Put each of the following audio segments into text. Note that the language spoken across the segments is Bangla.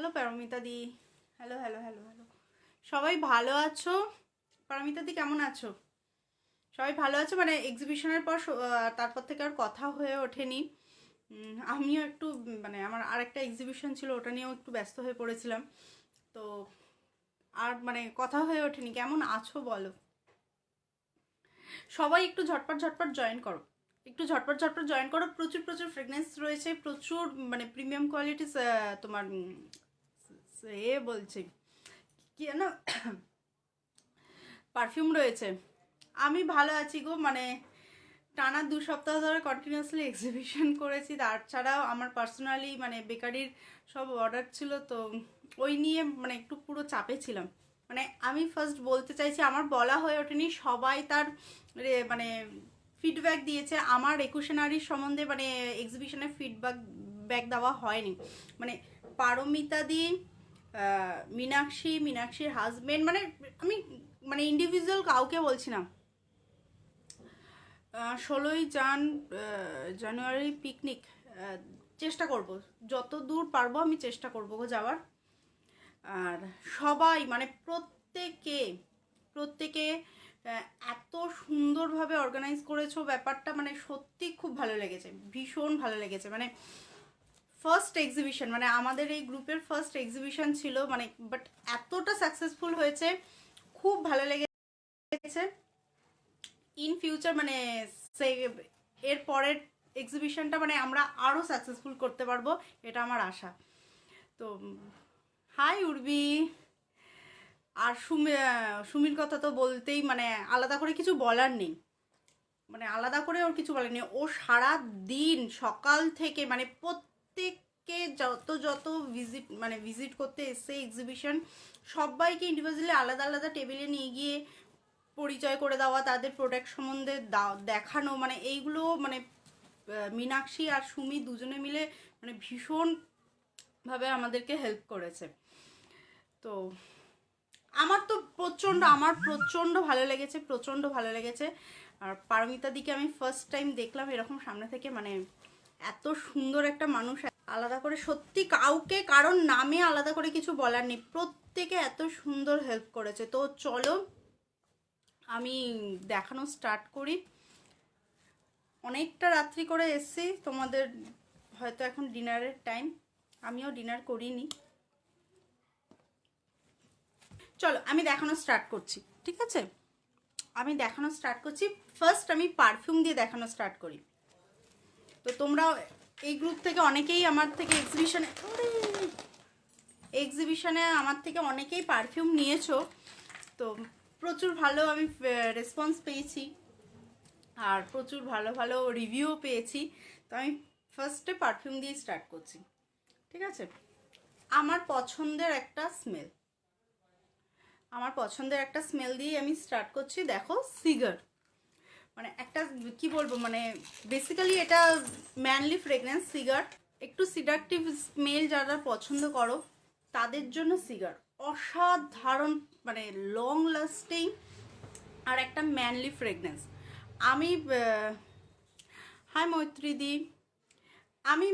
Hello Paromita di. Hello hello hello hello. সবাই ভালো আছো? পারমিতা দি কেমন আছো? সবাই ভালো আছো? মানে এক্সিবিশনের পর তারপর থেকে আর কথা হয়ে ওঠেনি। আমিও একটু মানে আমার আরেকটা এক্সিবিশন ছিল, ওটা নিয়েও একটু ব্যস্ত হয়ে পড়েছিলাম। তো আর মানে কথা হয়ে ওঠেনি। কেমন আছো বলো? সবাই একটু ঝটপট ঝটপট জয়েন করো, একটু ঝটপট ঝটপট জয়েন করো। প্রচুর প্রচুর ফ্রেগনেন্স রয়েছে, প্রচুর মানে প্রিমিয়াম কোয়ালিটি তোমার বলছি কি না পারফিউম রয়েছে। আমি ভালো আছি গো, মানে টানা 2 সপ্তাহ ধরে কন্টিনিউয়াসলি এক্সিবিশন করেছি। তার ছাড়াও আমার পার্সোনালি মানে বেকারির সব অর্ডার ছিল, তো ওই নিয়ে মানে একটু পুরো চাপে ছিলাম। মানে আমি ফার্স্ট বলতে চাইছি, আমার বলা হয়ে ওঠেনি, সবাই তার মানে ফিডব্যাক দিয়েছে। আমার 21শে নারীর সম্বন্ধে মানে এক্সিবিশনে ফিডব্যাক দেওয়া হয়নি। মানে পারমিতা দি, মীনাক্ষীর হাজবেন্ড, মানে আমি মানে ইন্ডিভিজুয়াল কাউকে বলছি না। 16ই জানুয়ারি পিকনিক চেষ্টা করব, যত দূর পারবো আমি চেষ্টা করবো যাওয়ার। আর সবাই মানে প্রত্যেকে প্রত্যেকে এত সুন্দরভাবে অর্গানাইজ করেছো ব্যাপারটা, মানে সত্যি খুব ভালো লেগেছে, ভীষণ ভালো লেগেছে। মানে ফার্স্ট এক্সিবিশন, মানে আমাদের এই গ্রুপের ফার্স্ট এক্সিবিশন ছিল, মানে বাট এতটা সাকসেসফুল হয়েছে, খুব ভালো লেগেছে। ইন ফিউচার মানে এর পরের এক্সিবিশনটা মানে আমরা আরও সাকসেসফুল করতে পারবো, এটা আমার আশা। তো হাই উর্বি। আর সুমির কথা তো বলতেই মানে আলাদা করে কিছু বলার নেই, মানে আলাদা করে ওর কিছু বলার নেই। ও সারা দিন সকাল থেকে মানে প্রত্যেককে যত যত ভিজিট করতে এসছে এক্সিবিশন, সবাইকে ইন্ডিভিজুয়ালি আলাদা আলাদা টেবিলে নিয়ে গিয়ে পরিচয় করে দেওয়া, তাদের প্রোডাক্ট সম্বন্ধে দেখানো, মানে এইগুলো মানে মীনাক্ষী আর সুমি দুজনে মিলে মানে ভীষণভাবে আমাদেরকে হেল্প করেছে। তো আমার প্রচণ্ড ভালো লেগেছে, প্রচণ্ড ভালো লেগেছে। আর পারমিতা দিকে আমি ফার্স্ট টাইম দেখলাম এরকম সামনে থেকে, মানে এত সুন্দর একটা মানুষ। আলাদা করে সত্যি কাউকে কারণ নামে আলাদা করে কিছু বলার নেই, প্রত্যেকে এত সুন্দর হেল্প করেছে। তো চলো আমি দেখানো স্টার্ট করি। অনেকটা রাত্রি করে এসছি, তোমাদের হয়তো এখন ডিনারের টাইম, আমিও ডিনার করিনি। চলো আমি দেখানো স্টার্ট করছি, ঠিক আছে? আমি দেখানো স্টার্ট করছি। ফার্স্ট আমি পারফিউম দিয়ে দেখানো স্টার্ট করি। তো তোমরা এই গ্রুপ থেকে অনেকেই আমার থেকে এক্সিবিশনে আমার থেকে অনেকেই পারফিউম নিয়েছো, তো প্রচুর ভালো আমি রেসপন্স পেয়েছি আর প্রচুর ভালো ভালো রিভিউ পেয়েছি। তো আমি ফার্স্টে পারফিউম দিয়ে স্টার্ট করছি, ঠিক আছে? আমার পছন্দের একটা স্মেল দিয়ে আমি স্টার্ট করছি। দেখো, সিগার, মানে একটা কি বলবো, মানে বেসিক্যালি এটা ম্যানলি ফ্রেগরেন্স সিগার। একটু সিডাকটিভ স্মেল যারা পছন্দ করো তাদের জন্য সিগার অসাধারণ, মানে লং লাস্টিং আর একটা ম্যানলি ফ্রেগরেন্স। আমি হাই মৈত্রীদি, আমি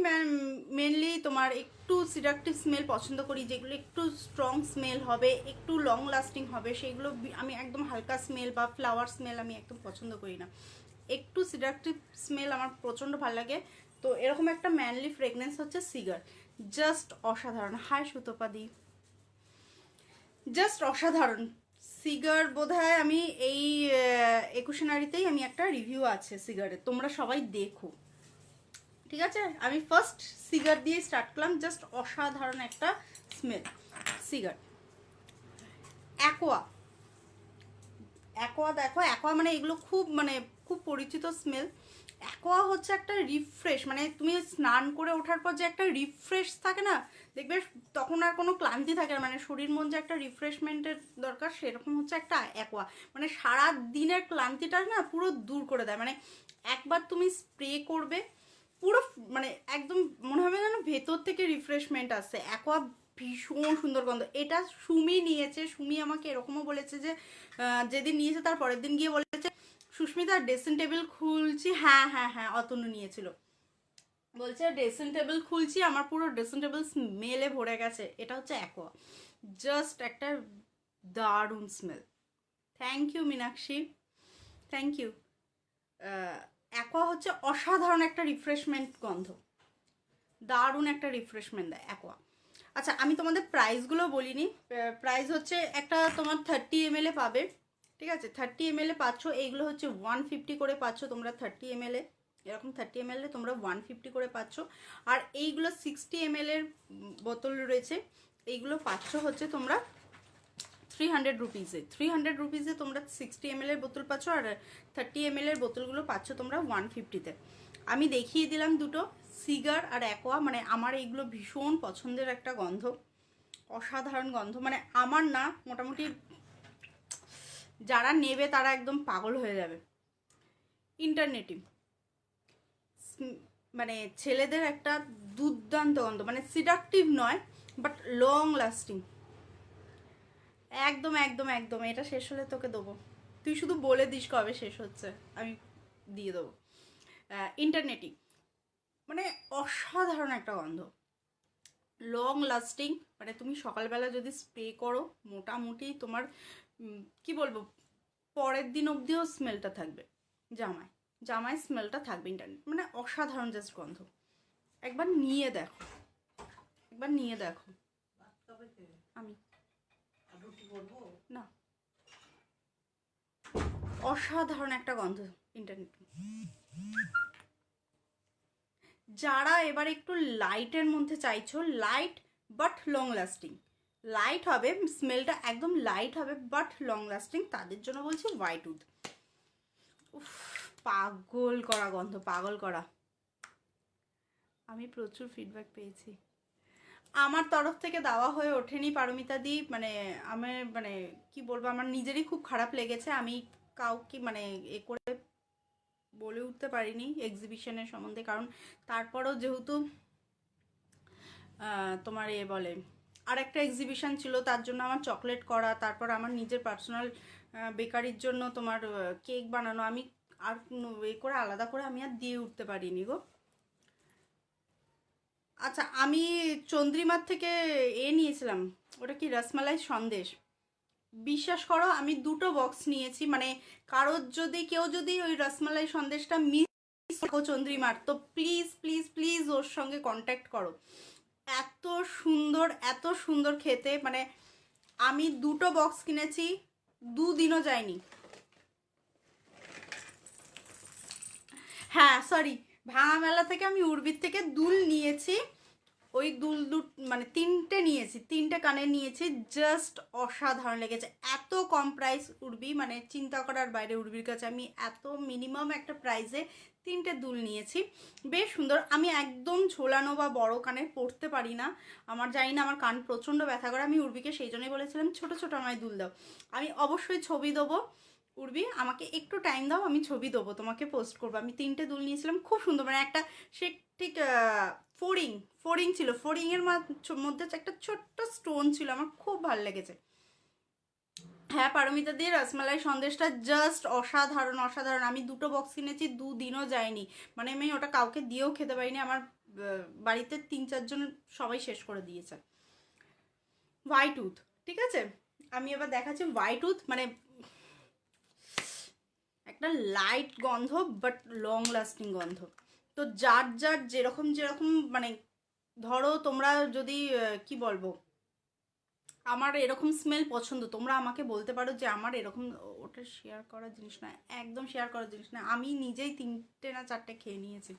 মেনলি তোমার একটু সিডাকটিভ স্মেল পছন্দ করি, যেগুলো একটু স্ট্রং স্মেল হবে, একটু লং লাস্টিং হবে, সেইগুলো আমি একদম হালকা স্মেল বা ফ্লাওয়ার স্মেল আমি একদম পছন্দ করি না। একটু সিডাকটিভ স্মেল আমার প্রচণ্ড ভালো লাগে। তো এরকম একটা ম্যানলি ফ্রেগনেন্স হচ্ছে সিগার, জাস্ট অসাধারণ। হাই সুতোপাদি, জাস্ট অসাধারণ সিগার। বোধহয় আমি এই 21শে নারীতেই আমি একটা রিভিউ আছে সিগারের, তোমরা সবাই দেখো, ঠিক আছে? আমি ফার্স্ট সিগার দিয়ে স্টার্ট করলাম, জাস্ট অসাধারণ একটা স্মেল সিগার। অ্যাকোয়া দেখো, অ্যাকোয়া মানে এগুলো খুব পরিচিত স্মেল। অ্যাকোয়া হচ্ছে একটা রিফ্রেশ, মানে তুমি স্নান করে ওঠার পর যে একটা রিফ্রেশ থাকে না, দেখবে তখন আর কোনো ক্লান্তি থাকে না, মানে শরীর মন যে একটা রিফ্রেশমেন্টের দরকার, সেরকম হচ্ছে একটা অ্যাকোয়া। মানে সারা দিনের ক্লান্তিটা না পুরো দূর করে দেয়। মানে একবার তুমি স্প্রে করবে পুরো মানে একদম মনে হবে যেন ভেতর থেকে রিফ্রেশমেন্ট আসছে। অ্যাকোয়া ভীষণ সুন্দর গন্ধ। এটা সুমি নিয়েছে, সুমি আমাকে এরকমও বলেছে যে যেদিন নিয়েছে তার পরের দিন গিয়ে বলেছে সুস্মিতা ড্রেসিং টেবিল খুলছি। হ্যাঁ হ্যাঁ হ্যাঁ, অতনু নিয়েছিল। বলছে ড্রেসিং টেবিল খুলছি, আমার পুরো ড্রেসিং টেবিল স্মেলে ভরে গেছে। এটা হচ্ছে অ্যাকোয়া, জাস্ট একটা দারুণ smell. Thank you Meenakshi, thank you. Aqua হচ্ছে অসাধারণ একটা রিফ্রেশমেন্ট গন্ধ, দারুণ একটা রিফ্রেশমেন্ট দেয় অ্যাকোয়া। আচ্ছা আমি তোমাদের প্রাইসগুলো বলিনি। প্রাইস হচ্ছে একটা তোমার 30 ml পাবে, ঠিক আছে, 30 ml পাচ্ছ। এইগুলো হচ্ছে 150 করে পাচ্ছ তোমরা 30 ml এরকম 30 ml তোমরা 150 করে পাচ্ছ। আর এইগুলো 60 ml বোতল রয়েছে, এইগুলো পাচ্ছ হচ্ছে তোমরা 300 রুপিসে। 300 রুপিসে তোমরা 60 ml বোতল পাচ্ছ, আর 30 ml বোতলগুলো পাচ্ছ তোমরা 150-তে। আমি দেখিয়ে দিলাম দুটো, সিগার আর অ্যাকোয়া। মানে আমার এইগুলো ভীষণ পছন্দের একটা গন্ধ, অসাধারণ গন্ধ। মানে আমার না, মোটামুটি যারা নেবে তারা একদম পাগল হয়ে যাবে। ইন্টারনেটিভ, মানে ছেলেদের একটা দুর্দান্ত গন্ধ, মানে সিডাকটিভ নয় বাট লং লাস্টিং। একদম একদম একদম, এটা শেষ হলে তোকে দেবো, তুই শুধু বলে দিস কবে শেষ হচ্ছে, আমি দিয়ে দেবো। ইন্টারনেটিভ মানে অসাধারণ একটা গন্ধ, লং লাস্টিং। মানে তুমি সকালবেলা যদি স্প্রে করো মোটামুটি তোমার কি বলবো, পরের দিন অবধিও স্মেলটা থাকবে, জামায় জামায় স্মেলটা থাকবে। ইন্টারনেট মানে অসাধারণ জাস্ট গন্ধ। একবার নিয়ে দেখো, একবার নিয়ে দেখো। আমি না, অসাধারণ একটা গন্ধ ইন্টারনেট। যারা এবার একটু লাইটের মধ্যে চাইছো, light but long lasting, light হবে স্মেলটা, একদম লাইট হবে বাট লং লাস্টিং, তাদের জন্য বলছি হোয়াইট উড। উফ, পাগল করা গন্ধ, পাগল করা। আমি প্রচুর ফিডব্যাক পেয়েছি, আমার তরফ থেকে দেওয়া হয়ে ওঠেনি পারমিতা দি। মানে আমার মানে কি বলবো, আমার নিজেরই খুব খারাপ লেগেছে। আমি কাউকে মানে এ করে বলে উঠতে পারিনি এক্সিবিশনের সম্বন্ধে, কারণ তারপরও যেহেতু তোমার এ বলে আর একটা এক্সিবিশন ছিল, তার জন্য আমার চকলেট করা, তারপর আমার নিজের পার্সোনাল বেকারির জন্য তোমার কেক বানানো, আমি আর এ করে আলাদা করে আমি আর দিয়ে উঠতে পারিনি গো। আচ্ছা আমি চন্দ্রিমার থেকে এ নিয়েছিলাম, ওটা কি রসমালাই সন্দেশ। বিশ্বাস করো আমি দুটো বক্স নিয়েছি। মানে কারোর যদি কেউ যদি ওই রসমালাই সন্দেশটা মিস চন্দ্রিমার, তো প্লিজ প্লিজ প্লিজ ওর সঙ্গে কন্ট্যাক্ট করো। এত সুন্দর, এত সুন্দর খেতে। মানে আমি দুটো বক্স কিনেছি, দুদিনও যায়নি। হ্যাঁ সরি, ভাঙা মেলা থেকে আমি উর্বির থেকে দুল নিয়েছি, ওই দুল মানে তিনটে নিয়েছি, তিনটে কানের নিয়েছি, জাস্ট অসাধারণ লেগেছে। এত কম প্রাইস উর্বি, মানে চিন্তা করার বাইরে। উর্বির কাছে আমি এত মিনিমাম একটা প্রাইসে তিনটে দুল নিয়েছি, বেশ সুন্দর। আমি একদম ঝোলানো বা বড় কানের পরতে পারি না, আমার জানি না, আমার কান প্রচণ্ড ব্যথা করে। আমি উর্বিকে সেই জন্যই বলেছিলাম ছোট ছোট আমায় দুল দাও। আমি অবশ্যই ছবি দেবো উর্বি, আমাকে একটু টাইম দাও, আমি ছবি দেবো তোমাকে, পোস্ট করবো। আমি তিনটে দুল নিয়েছিলাম, খুব সুন্দর। মানে একটা সে ঠিক ফোরিং ফোরিং ছিল, ফোরিংয়ের মধ্যে একটা ছোট্ট স্টোন ছিল, আমার খুব ভালো লেগেছে। হ্যাঁ পারমিতা দিয়ে রসমালাই সন্দেশটা জাস্ট অসাধারণ, অসাধারণ। আমি দুটো বক্স কিনেছি, দুদিনও যায়নি। মানে আমি ওটা কাউকে দিয়েও খেতে পারিনি, আমার বাড়িতে 3-4 জন সবাই শেষ করে দিয়েছে। হোয়াইট উথ, ঠিক আছে, আমি এবার দেখাচ্ছি হোয়াইট উথ। মানে একটা লাইট গন্ধ বাট লং লাস্টিং গন্ধ। তো যার যার যেরকম যেরকম, মানে ধরো তোমরা যদি কি বলবো, আমার এরকম স্মেল পছন্দ, তোমরা আমাকে বলতে পারো যে আমার এরকম, ওটা শেয়ার করার জিনিস না, একদম শেয়ার করার জিনিস না। আমি নিজেই 3টে না 4টে খেয়ে নিয়েছি,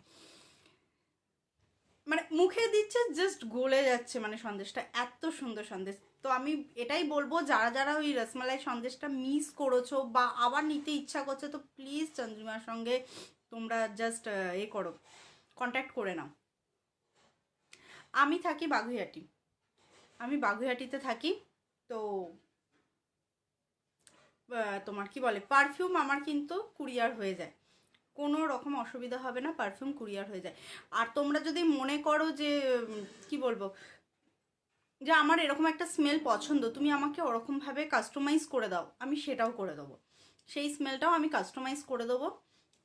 মানে মুখে দিচ্ছে জাস্ট গলে যাচ্ছে, মানে সন্দেশটা এত সুন্দর সন্দেশ। তো আমি এটাই বলবো, যারা যারা ওই রসমালাই সন্দেশটা মিস করেছো বা আবার নিতে ইচ্ছা করছে, তো প্লিজ চন্দ্রিমার সঙ্গে তোমরা জাস্ট এ করো, কন্ট্যাক্ট করে নাও। আমি থাকি বাগুইহাটি, আমি বাগুইহাটিতে থাকি। তো তোমার কি বলে, পারফিউম আমার কিন্তু কুরিয়ার হয়ে যায়, কোনো রকম অসুবিধা হবে না, পারফিউম কুরিয়ার হয়ে যায়। আর তোমরা যদি মনে করো যে কি বলবো, যে আমার এরকম একটা স্মেল পছন্দ, তুমি আমাকে ওরকমভাবে কাস্টমাইজ করে দাও, আমি সেটাও করে দেবো, সেই স্মেলটাও আমি কাস্টমাইজ করে দেবো।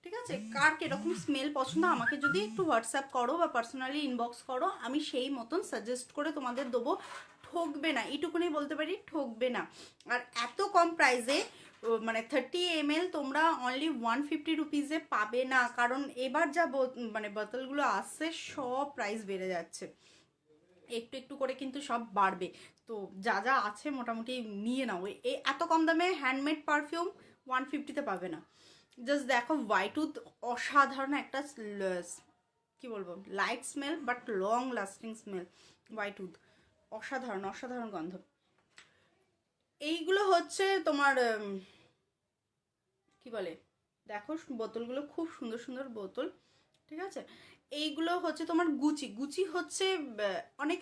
ঠিক আছে, কার কিরকম স্মেল পছন্দ আমাকে যদি একটু হোয়াটসঅ্যাপ করো বা পার্সোনালি ইনবক্স করো, আমি সেই মতন সাজেস্ট করে তোমাদের দেবো। ঠকবে না, এইটুকুনি বলতে পারি, ঠকবে না। আর এত কম প্রাইসে মানে 30 ml তোমরা অনলি 150 রুপিসে পাবে না, কারণ এবার যা মানে বোতলগুলো আসছে সব প্রাইস বেড়ে যাচ্ছে, একটু একটু করে কিন্তু সব বাড়বে। তো যা যা আছে মোটামুটি নিয়ে নাও। এই এত কম দামে হ্যান্ডমেড পারফিউম 150-তে পাবে না। জাস্ট দেখো হোয়াইটউড অসাধারণ একটা কি বলবো, light smell but long lasting smell. Whitewood অসাধারণ অসাধারণ গন্ধ। এইগুলো হচ্ছে তোমার কি বলে, দেখো বোতলগুলো খুব সুন্দর সুন্দর বোতল, ঠিক আছে। এইগুলো হচ্ছে তোমার গুচি। গুচি হচ্ছে অনেক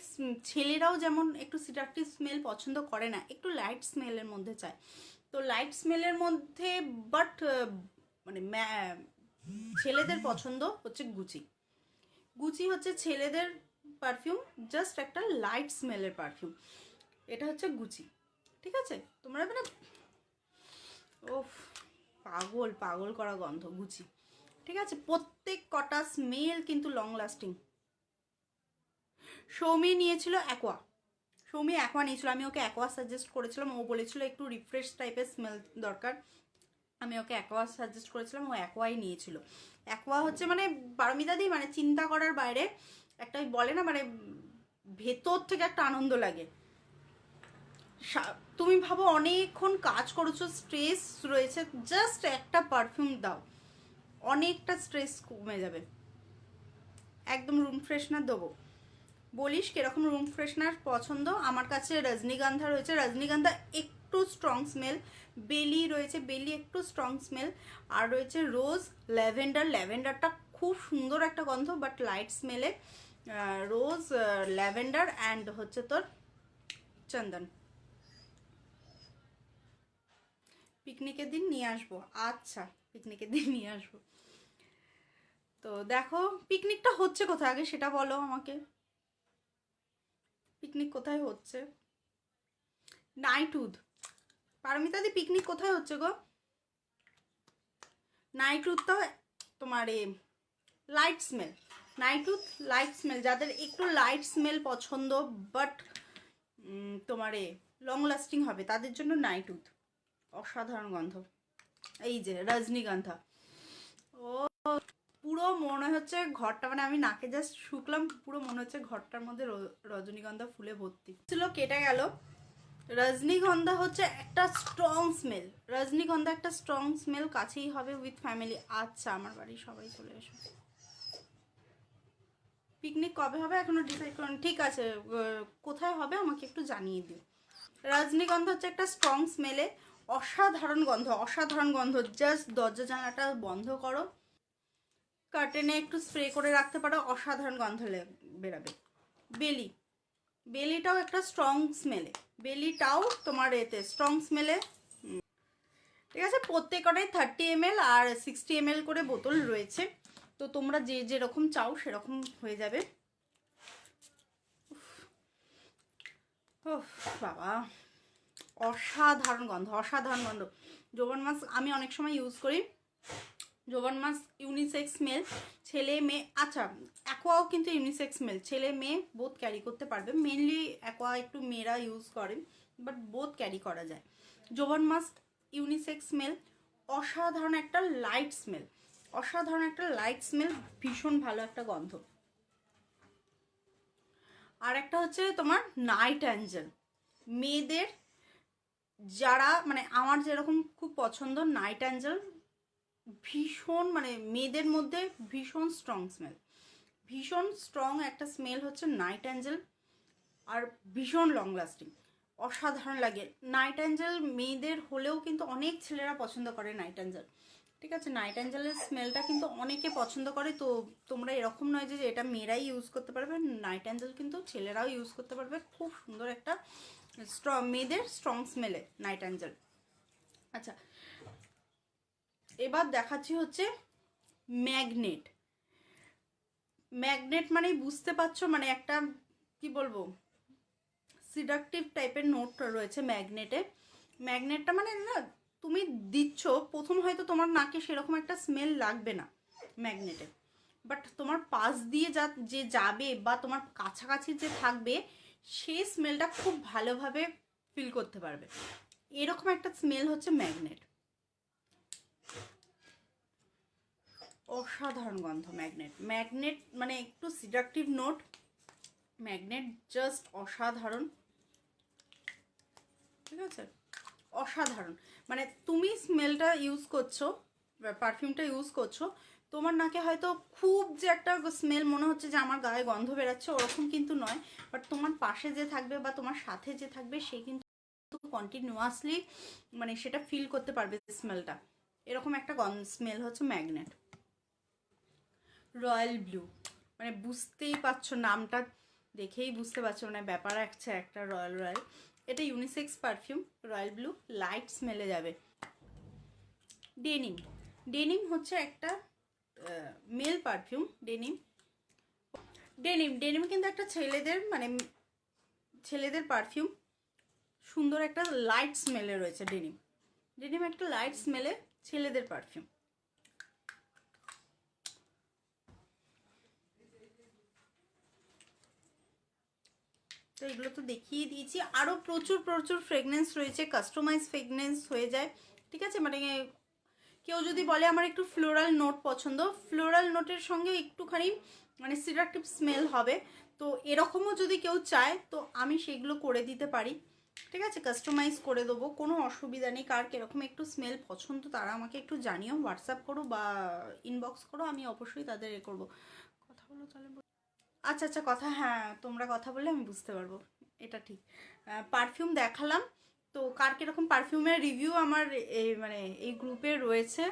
ছেলেরাও যেমন একটু সিডাকটিভ স্মেল পছন্দ করে না, একটু লাইট স্মেলের মধ্যে চায়। তো লাইট স্মেলের মধ্যে বাট মানে ছেলেদের পছন্দ হচ্ছে গুচি। গুচি হচ্ছে ছেলেদের পারফিউম, জাস্ট একটা লাইট স্মেলের পারফিউম। এটা হচ্ছে গুচি, ঠিক আছে। তোমরা মানে ও পাগল পাগল করা গন্ধ গুচি, ঠিক আছে। প্রত্যেক কটা স্মেল কিন্তু লং লাস্টিং। সৌমি নিয়েছিল অ্যাকোয়া, সৌমি অ্যাকোয়া নিয়েছিল, আমি ওকে অ্যাকোয়া সাজেস্ট করেছিলাম। ও বলেছিল একটু রিফ্রেশ টাইপের স্মেল দরকার, আমি ওকে অ্যাকোয়া সাজেস্ট করেছিলাম, ও অ্যাকোয়াই নিয়েছিল। অ্যাকোয়া হচ্ছে মানে পারমিতাদি মানে চিন্তা করার বাইরে একটা, বলে না মানে ভেতর থেকে একটা আনন্দ লাগে। তুমি ভাবো অনেকক্ষণ কাজ করেছো, স্ট্রেস রয়েছে, জাস্ট একটা পারফিউম দাও, অনেকটা স্ট্রেস কমে যাবে। একদম রুম ফ্রেশনার দেবো। বলিস কিরকম রুম ফ্রেশনার পছন্দ। আমার কাছে রজনীগন্ধা রয়েছে, রজনীগন্ধা একটু স্ট্রং স্মেল, বেলি রয়েছে, বেলি একটু স্ট্রং স্মেল, আর রয়েছে রোজ, ল্যাভেন্ডার, ল্যাভেন্ডারটা খুব সুন্দর একটা গন্ধ বাট লাইট স্মেলে। রোজ, ল্যাভেন্ডার অ্যান্ড হচ্ছে তোর চন্দন। পিকনিকের দিন নিয়ে আসবো, আচ্ছা পিকনিকের দিন নিয়ে আসবো। তো দেখো পিকনিকটা হচ্ছে কোথায় আগে সেটা বলো আমাকে, পিকনিক কোথায় হচ্ছে? নাইটউড। পারমিতাদি পিকনিক কোথায় হচ্ছে গো? নাইটউড তো তোমার লাইট স্মেল, নাইটউড লাইট স্মেল, যাদের একটু লাইট স্মেল পছন্দ বাট তোমার লং লাস্টিং হবে তাদের জন্য নাইটউড অসাধারণ গন্ধ। এই যে রজনীগন্ধা, ও পুরো মনে হচ্ছে ঘরটা, মানে আমি নাকে জাস্ট শুকলাম, পুরো মনে হচ্ছে ঘরটার মধ্যে রজনীগন্ধা ফুলে ভর্তি ছিল। কেটে গেল। রজনীগন্ধা হচ্ছে একটা স্ট্রং স্মেল, রজনীগন্ধা একটা স্ট্রং স্মেল, কাছেই হবে উইথ ফ্যামিলি। আচ্ছা আমার বাড়ি সবাই চলে এসো। পিকনিক কবে হবে এখনো ডিসাইড করেন, ঠিক আছে কোথায় হবে আমাকে একটু জানিয়ে দিও। রজনীগন্ধা হচ্ছে একটা স্ট্রং স্মেলে, অসাধারণ গন্ধ অসাধারণ গন্ধ। জাস্ট দরজা জানালাটা বন্ধ করো, কার্টেনে একটু স্প্রে করে রাখতে পারো, অসাধারণ গন্ধ বেরাবে। বেলি, বেলিটাও একটা স্ট্রং স্মেলে, বেলিটাও তোমার এতে স্ট্রং স্মেলে, ঠিক আছে। প্রত্যেকটাই 30 ml আর 60 ml করে বোতল রয়েছে, তো তোমরা যে যেরকম চাও সেরকম হয়ে যাবে। বাবা অসাধারণ গন্ধ অসাধারণ গন্ধ। জোবন মাস্ক আমি অনেক সময় ইউজ করি, জোবন মাস্ক ইউনিসেক্স স্মেল, ছেলে মেয়ে, আচ্ছা অ্যাকোয়াও কিন্তু ইউনিসেক্স স্মেল, ছেলে মেয়ে বোথ ক্যারি করতে পারবে। মেনলি অ্যাকোয়া একটু মেয়েরা ইউজ করে বাট বোথ ক্যারি করা যায়। জোবন মাস্ক ইউনিসেক্স স্মেল, অসাধারণ একটা লাইট স্মেল, অসাধারণ একটা লাইট স্মেল, ভীষণ ভালো একটা গন্ধ। আর একটা হচ্ছে তোমার নাইট অ্যাঞ্জেল, মেয়েদের যারা মানে আমার যেরকম খুব পছন্দ, নাইট অ্যাঞ্জেল ভীষণ মানে মেয়েদের মধ্যে ভীষণ স্ট্রং স্মেল, ভীষণ স্ট্রং একটা স্মেল হচ্ছে নাইট অ্যাঞ্জেল, আর ভীষণ লং লাস্টিং, অসাধারণ লাগে। নাইট অ্যাঞ্জেল মেয়েদের হলেও কিন্তু অনেক ছেলেরা পছন্দ করে নাইট অ্যাঞ্জেল, ঠিক আছে। নাইট অ্যাঞ্জেলের স্মেলটা কিন্তু অনেকে পছন্দ করে, তো তোমরা এরকম নয় যে এটা মেয়েরাই ইউজ করতে পারবে, নাইট অ্যাঞ্জেল কিন্তু ছেলেরাও ইউজ করতে পারবে, খুব সুন্দর একটা স্ট্রং মেয়েদের স্ট্রং স্মেলে নাইট অ্যাঞ্জেল। আচ্ছা এবার দেখাচ্ছি হচ্ছে ম্যাগনেট। ম্যাগনেট মানে বুঝতে পারছো, মানে একটা কি বলবো সিডাকটিভ টাইপের নোট রয়েছে ম্যাগনেটে। ম্যাগনেটটা মানে না তুমি দিচ্ছ, প্রথম হয়তো তোমার নাকে সেরকম একটা স্মেল লাগবে না ম্যাগনেটে, বাট তোমার পাশ দিয়ে যে যাবে বা তোমার কাছাকাছি যে থাকবে সেই স্মেলটা খুব ভালোভাবে ফিল করতে পারবে। এরকম একটা স্মেল হচ্ছে ম্যাগনেট। অসাধারণ গন্ধ ম্যাগনেট। ম্যাগনেট মানে একটু সিডাকটিভ নোট, ম্যাগনেট জাস্ট অসাধারণ, ঠিক আছে, অসাধারণ। মানে তুমি স্মেলটা ইউজ করছো, পারফিউমটা ইউজ করছো, তোমার নাকে হয়তো খুব যে একটা স্মেল মনে হচ্ছে যে আমার গায়ে গন্ধ বেরাচ্ছে, ওরকম কিন্তু নয়। বাট তোমার পাশে যে থাকবে বা তোমার সাথে যে থাকবে সে কিন্তু কন্টিনিউয়াসলি মানে সেটা ফিল করতে পারবে স্মেলটা। এরকম একটা স্মেল হচ্ছে ম্যাগনেট। রয়্যাল ব্লু, মানে বুঝতেই পারছো, নামটা দেখেই বুঝতে পারছো মানে ব্যাপার আছে একটা রয়্যাল রয়্যাল। এটা unisex perfume, royal blue, light স্মেলে যাবে। ডেনিম, ডেনিম হচ্ছে একটা male perfume. Denim denim denim কিন্তু একটা ছেলেদের মানে ছেলেদের পারফিউম, সুন্দর একটা লাইট স্মেলে রয়েছে ডেনিম। ডেনিম একটা লাইট স্মেলে ছেলেদের পারফিউম। তো এগুলো তো দেখিয়ে দিয়েছি, আরও প্রচুর প্রচুর ফ্রেগনেন্স রয়েছে, কাস্টমাইজ ফ্রেগনেন্স হয়ে যায়, ঠিক আছে। মানে কেউ যদি বলে আমার একটু ফ্লোরাল নোট পছন্দ, ফ্লোরাল নোটের সঙ্গে একটুখানি মানে সিডাকটিভ স্মেল হবে, তো এরকমও যদি কেউ চায় তো আমি সেগুলো করে দিতে পারি, ঠিক আছে, কাস্টমাইজ করে দেবো, কোনো অসুবিধা নেই। কার কীরকম একটু স্মেল পছন্দ তারা আমাকে একটু জানিও, হোয়াটসঅ্যাপ করো বা ইনবক্স করো, আমি অবশ্যই তাদের করবো। কথা বলো তাহলে। আচ্ছা আচ্ছা, কথা, হ্যাঁ তোমরা কথা বললে আমি বুঝতে পারবো, এটা ঠিক। পারফিউম দেখালাম, তো কার কীরকম পারফিউমের রিভিউ আমার এই মানে এই গ্রুপে রয়েছে,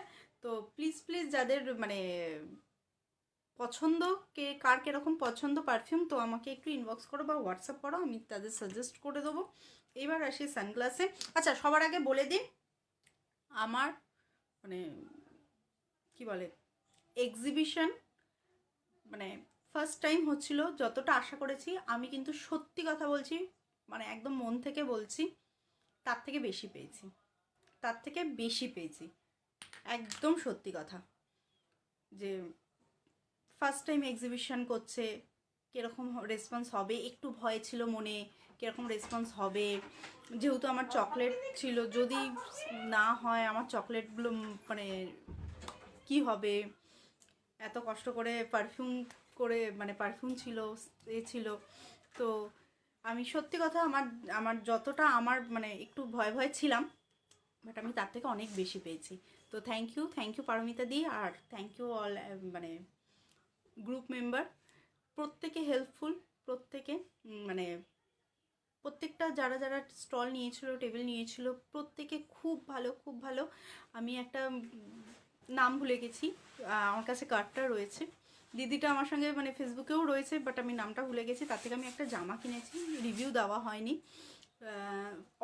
তো প্লিজ প্লিজ যাদের মানে পছন্দ, কার কীরকম পছন্দ পারফিউম, তো আমাকে একটু ইনবক্স করো বা হোয়াটসঅ্যাপ করো, আমি তাদের সাজেস্ট করে দেবো। এবার আসি সানগ্লাসে। আচ্ছা, সবার আগে বলে দিই, আমার মানে কি বলে এক্সিবিশন মানে ফার্স্ট টাইম হচ্ছিল, যতটা আশা করেছি আমি কিন্তু সত্যি কথা বলছি, মানে একদম মন থেকে বলছি, তার থেকে বেশি পেয়েছি, তার থেকে বেশি পেয়েছি, একদম সত্যি কথা। যে ফার্স্ট টাইম এক্সিবিশন করছে, কীরকম রেসপন্স হবে একটু ভয় ছিল মনে, কীরকম রেসপন্স হবে, যেহেতু আমার চকলেট ছিল, যদি না হয় আমার চকলেটগুলো মানে কি হবে, এত কষ্ট করে পারফিউম করে মানে পারফিউম ছিল, এ ছিল, তো আমি সত্যি কথা আমার আমার যতটা আমার মানে একটু ভয় ভয় ছিলাম, বাট আমি তার থেকে অনেক বেশি পেয়েছি। তো থ্যাংক ইউ পারমিতা দি, আর থ্যাংক ইউ অল মানে গ্রুপ মেম্বার, প্রত্যেকে হেল্পফুল, প্রত্যেকে মানে প্রত্যেকটা যারা যারা স্টল নিয়েছিল, টেবিল নিয়েছিল, প্রত্যেকে খুব ভালো, খুব ভালো। আমি একটা নাম ভুলে গেছি, আমার কাছে কার্ডটা রয়েছে, দিদিটা আমার সঙ্গে মানে ফেসবুকেও রয়েছে, বাট আমি নামটা ভুলে গেছি। তার থেকে আমি একটা জামা কিনেছি, রিভিউ দেওয়া হয়নি,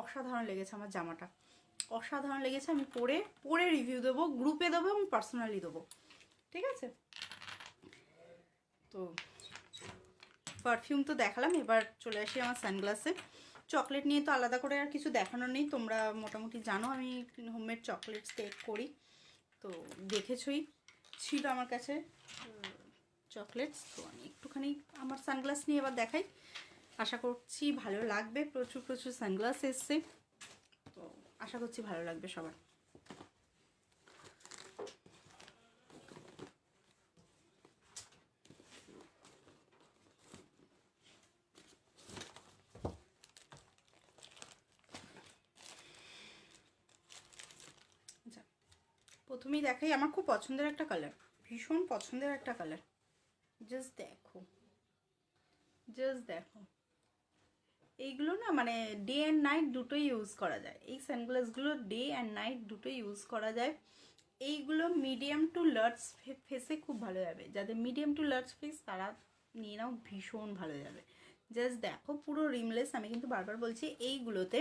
অসাধারণ লেগেছে আমার জামাটা, অসাধারণ লেগেছে। আমি পরে পরে রিভিউ দেবো, গ্রুপে দেবো এবং পার্সোনালি দেবো, ঠিক আছে। তো পারফিউম তো দেখালাম, এবার চলে আসি আমার সানগ্লাসে। চকলেট নিয়ে তো আলাদা করে আর কিছু দেখানোর নেই, তোমরা মোটামুটি জানো আমি হোমমেড চকলেটস কেক করি, তো দেখেছই, ছিল আমার কাছে চকলেটস। তো আমি একটুখানি আমার সানগ্লাস নিয়ে এবার দেখাই, আশা করছি ভালো লাগবে। প্রচুর প্রচুর সানগ্লাস এসছে, তো আশা করছি ভালো লাগবে সবার। আচ্ছা, প্রথমেই দেখাই, আমার খুব পছন্দের একটা কালার, ভীষণ পছন্দের একটা কালার, জাস্ট দেখো, জাস্ট দেখো, এইগুলো না মানে ডে অ্যান্ড নাইট দুটোই ইউজ করা যায়, এই সানগ্লাসগুলো ডে অ্যান্ড নাইট দুটোই ইউজ করা যায়। এইগুলো মিডিয়াম টু লার্জ ফেসে খুব ভালো যাবে, যাদের মিডিয়াম টু লার্জ ফেস তারা নিয়ে নাও, ভীষণ ভালো যাবে। জাস্ট দেখো, পুরো রিমলেস, আমি কিন্তু বারবার বলছি এইগুলোতে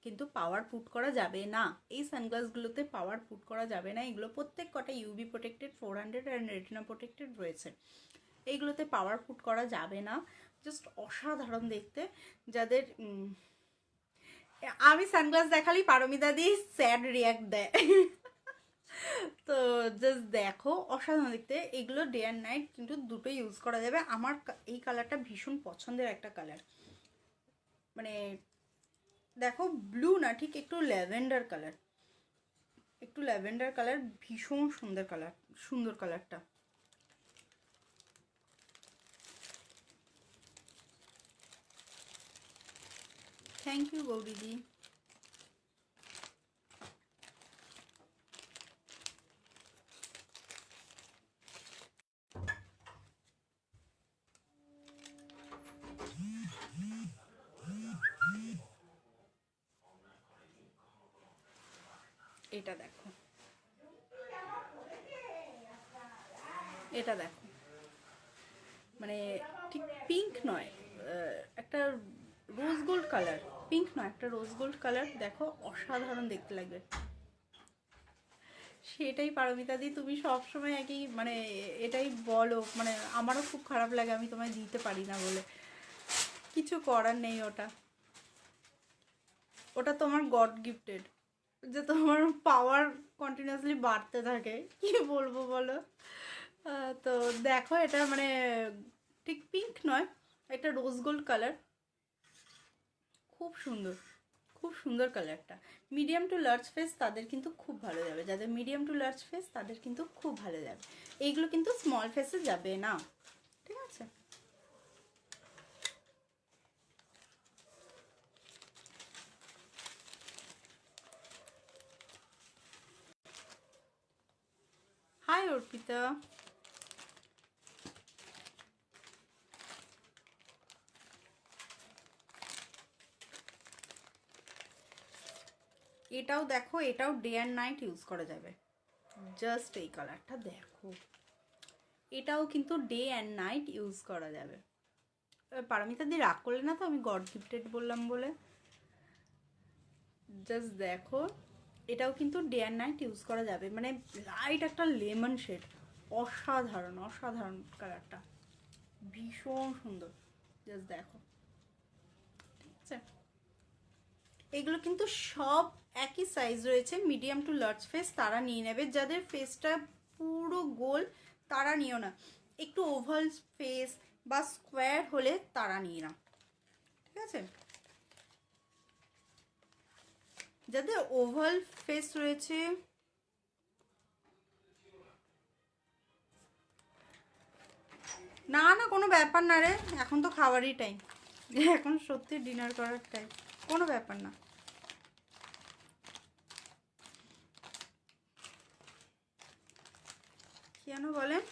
কিন্তু পাওয়ার পুট করা যাবে না, এই সানগ্লাসগুলোতে পাওয়ার পুট করা যাবে না, এগুলো প্রত্যেক কটা UV protected 400 and retina protected রয়েছে, এইগুলোতে পাওয়ার পুট করা যাবে না। জাস্ট অসাধারণ দেখতে, যাদের আমি সানগ্লাস দেখালেই পারমিতা দি স্যাড রিয়াক্ট দেয়। তো জাস্ট দেখো অসাধারণ দেখতে, এগুলো ডে অ্যান্ড নাইট কিন্তু দুটো ইউজ করা যাবে। আমার এই কালারটা ভীষণ পছন্দের একটা কালার, মানে দেখো ব্লু না, ঠিক একটু ল্যাভেন্ডার কালার, একটু ল্যাভেন্ডার কালার, ভীষণ সুন্দর কালার, সুন্দর কালারটা। থ্যাংক ইউ গৌরীদি। এটা দেখো, এটা দেখো, মানে ঠিক পিঙ্ক নয়, একটা রোজ গোল্ড কালার, পিঙ্ক নয় একটা রোজ গোল্ড কালার, দেখো অসাধারণ দেখতে লাগবে। সেটাই পারমিতা দি, তুমি সবসময় একই মানে এটাই বলো, মানে আমারও খুব খারাপ লাগে আমি তোমায় দিতে পারি না বলে, কিছু করার নেই। ওটা ওটা তোমার গড গিফটেড, যে তোমার পাওয়ার কন্টিনিউয়াসলি বাড়তে থাকে, কি বলবো বলো। তো দেখো এটা মানে ঠিক পিঙ্ক নয়, একটা রোজ গোল্ড কালার, খুব সুন্দর, খুব সুন্দর কালারটা। মিডিয়াম টু লার্জ ফেস তাদের কিন্তু খুব ভালো যাবে, যাদের মিডিয়াম টু লার্জ ফেস তাদের কিন্তু খুব ভালো যাবে। এইগুলো কিন্তু স্মল ফেসে যাবে না, ঠিক আছে। হাই অর্পিতা। এটাও দেখো, এটাও ডে অ্যান্ড নাইট ইউজ করা যাবে। জাস্ট এই কালারটা দেখো, এটাও কিন্তু ডে অ্যান্ড নাইট ইউজ করা যাবে। পারমিতা দি রাগ করলে না তো আমি গড গিফটেড বললাম বলে? জাস্ট দেখো, এটাও কিন্তু ডে অ্যান্ড নাইট ইউজ করা যাবে, মানে লাইট একটা লেমন শেড, অসাধারণ অসাধারণ কালারটা, ভীষণ সুন্দর। জাস্ট দেখো, ঠিক আছে। এগুলো কিন্তু সব একই সাইজ রয়েছে, মিডিয়াম টু লার্জ ফেস তারা নিয়ে নেবে, যাদের ফেসটা পুরো গোল তারা নিও না, একটু ওভাল ফেস বা স্কোয়ার হলে তারা নিয়ে না, ঠিক আছে। যাদের ওভাল ফেস রয়েছে, না না কোনো ব্যাপার না রে, এখন তো খাবারই টাইম, এখন সত্যি ডিনার করার টাইম, কোনো ব্যাপার না। কেন বলেন,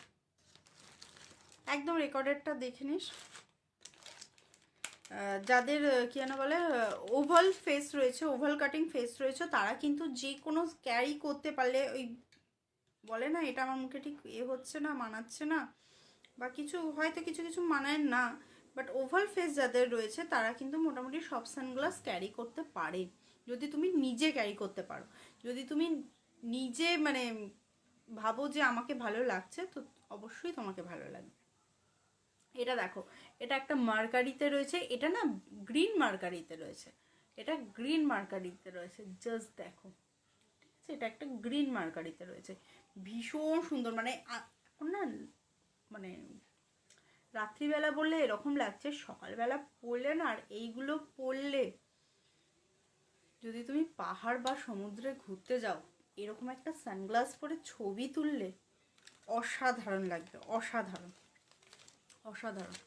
একদম রেকর্ডেডটা দেখে নিস। যাদের কি যেন বলে ওভাল ফেস রয়েছে, ওভাল কাটিং ফেস রয়েছে, তারা কিন্তু যে কোনো ক্যারি করতে পারলে, ওই বলে না এটা আমার মুখে ঠিক হচ্ছে না, মানাচ্ছে না, বা কিছু হয়তো কিছু কিছু মানায় না, বাট ওভাল ফেস যাদের রয়েছে তারা কিন্তু মোটামুটি সব সানগ্লাস ক্যারি করতে পারে, যদি তুমি নিজে ক্যারি করতে পারো। যদি তুমি নিজে মানে ভাবো যে আমাকে ভালো লাগছে, তো অবশ্যই তোমাকে ভালো লাগবে। এটা দেখো, এটা একটা মার্কারিতে রয়েছে, এটা না গ্রিন মার্কারিতে রয়েছে, এটা গ্রিন মার্কারিতে রয়েছে, জাস্ট দেখো, ঠিক আছে। এটা একটা গ্রিন মার্কারিতে রয়েছে, ভীষণ সুন্দর, মানে এখন না মানে রাত্রিবেলা বললে এরকম লাগছে, সকালবেলা পরলে না, আর এইগুলো পরলে যদি তুমি পাহাড় বা সমুদ্রে ঘুরতে যাও, এরকম একটা সানগ্লাস পরে ছবি তুললে অসাধারণ লাগবে, অসাধারণ অসাধারণ।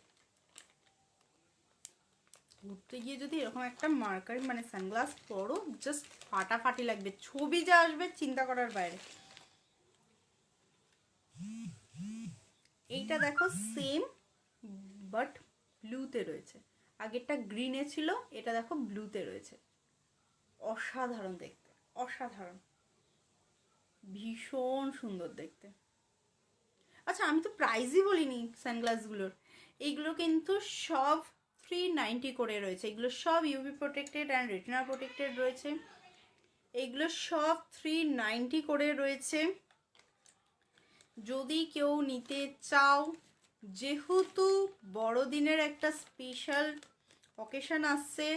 ঘুরতে গিয়ে যদি এরকম একটা মার্কারি মানে সানগ্লাস পরো, জাস্ট ফাটাফাটি লাগবে, ছবি যা আসবে চিন্তা করার বাইরে। এইটা দেখো সেম বাট ব্লুতে রয়েছে, আগেরটা গ্রিনে ছিল, এটা দেখো ব্লুতে রয়েছে, অসাধারণ দেখতে, অসাধারণ, ভীষণ সুন্দর দেখতে। আচ্ছা আমি তো প্রাইসই বলিনি সানগ্লাসগুলোর, এইগুলো কিন্তু সব 390 করে রয়েছে, এগুলো সব UV protected and retina protected রয়েছে, এইগুলো সব 390 করে রয়েছে। যদি কেউ নিতে চাও, যেহেতু বড়দিনের একটা স্পেশাল অকেশন আসছে,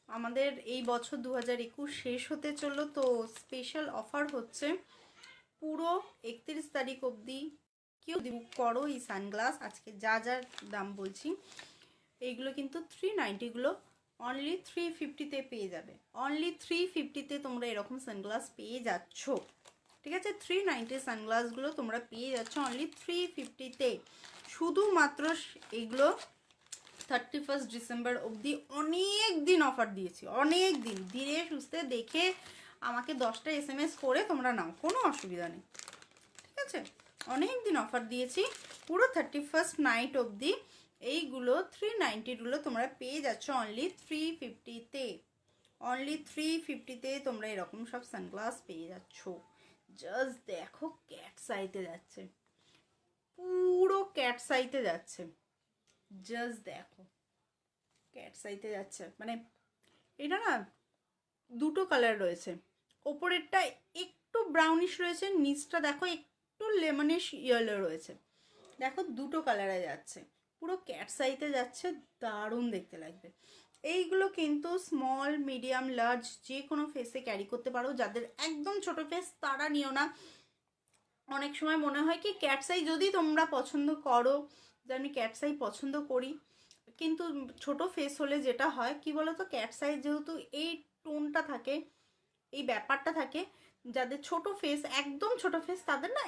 আমাদের এই বছর 2021 শেষ হতে চললো, তো স্পেশাল অফার হচ্ছে পুরো 31 তারিখ অবধি। কেউ বুক করো এই সানগ্লাস, আজকে যা যা দাম বলছি এইগুলো কিন্তু 390, অনলি 350-তে পেয়ে যাবে। অনলি 350-তে তোমরা এরকম সানগ্লাস পেয়ে যাচ্ছ, ঠিক আছে? 390 সানগ্লাসগুলো তোমরা পেয়ে যাচ্ছ অনলি 350-তে। শুধুমাত্র এইগুলো 31 ডিসেম্বর অবধি অনেক দিন অফার দিয়েছি, অনেক দিন। ধীরে সুস্থে দেখে আমাকে 10টা SMS করে তোমরা নাও, কোনো অসুবিধা নেই, ঠিক আছে? অনেক দিন অফার দিয়েছি, পুরো 31 নাইট অবধি এইগুলো 390গুলো তোমরা পেয়ে যাচ্ছ অনলি 350-তে। অনলি 350-তে তোমরা এরকম সব সানগ্লাস পেয়ে যাচ্ছ। জাস্ট দেখো, ক্যাট সাইতে যাচ্ছে, পুরো ক্যাট সাইতে যাচ্ছে। জাস্ট দেখো, ক্যাট সাইতে যাচ্ছে। মানে এটা না দুটো কালার রয়েছে, ওপরেরটা একটু ব্রাউনিশ রয়েছে, নিচটা দেখো একটু লেমনিশ ইয়েলো রয়েছে। দেখো দুটো কালারে যাচ্ছে, পুরো ক্যাট সাইতে যাচ্ছে, দারুণ দেখতে লাগবে। এইগুলো কিন্তু স্মল, মিডিয়াম, লার্জ যে কোনো ফেসে ক্যারি করতে পারো। যাদের একদম ছোট ফেস তারা নিও না। অনেক সময় মনে হয় কি ক্যাট সাইজ যদি তোমরা পছন্দ করো, যে আমি ক্যাট সাইজ পছন্দ করি, কিন্তু ছোট ফেস হলে যেটা হয় কি বলো তো, ক্যাট সাইজ যেহেতু এই টোনটা থাকে, এই ব্যাপারটা থাকে, যাদের ছোট ফেস, একদম ছোট ফেস, তাদের না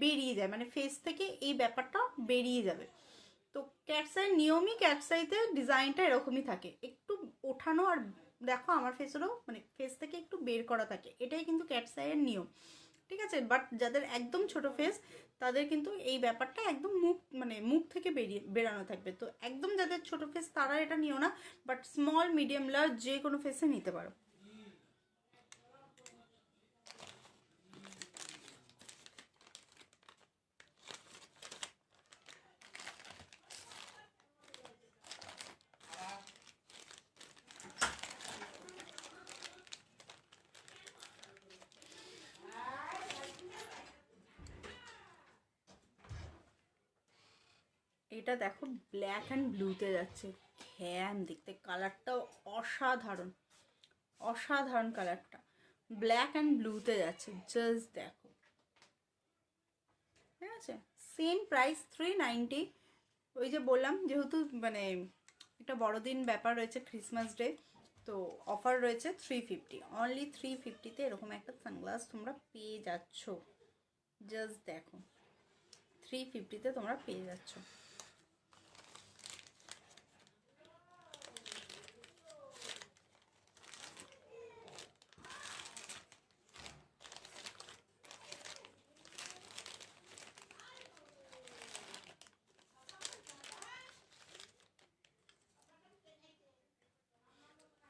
বেরিয়ে যায়, মানে ফেস থেকে এই ব্যাপারটা বেরিয়ে যাবে। তো ক্যাটসাই নিয়মই, ক্যাটসাইতে ডিজাইনটা এরকমই থাকে, একটু ওঠানো, আর দেখো আমার ফেসেরও মানে ফেস থেকে একটু বের করা থাকে, এটাই কিন্তু ক্যাটসাইয়ের নিয়ম, ঠিক আছে? বাট যাদের একদম ছোট ফেস তাদের কিন্তু এই ব্যাপারটা একদম মুখ, মানে মুখ থেকে বেরানো থাকবে। তো একদম যাদের ছোট ফেস তারা এটা নিও না, বাট স্মল, মিডিয়াম, লার্জ যে কোনো ফেসে নিতে পারো। এটা দেখো ব্ল্যাক অ্যান্ড ব্লুতে যাচ্ছে, ঘ্যাম দেখতে, কালারটাও অসাধারণ, অসাধারণ কালারটা, ব্ল্যাক অ্যান্ড ব্লুতে যাচ্ছে। জাস্ট দেখো, ঠিক আছে? Same price 390। ওই যে বললাম যেহেতু মানে একটা বড়দিন ব্যাপার রয়েছে, ক্রিসমাস ডে, তো অফার রয়েছে 350, অনলি 350-তে এরকম একটা সানগ্লাস তোমরা পেয়ে যাচ্ছ। জাস্ট দেখো, 350-তে তোমরা পেয়ে যাচ্ছ।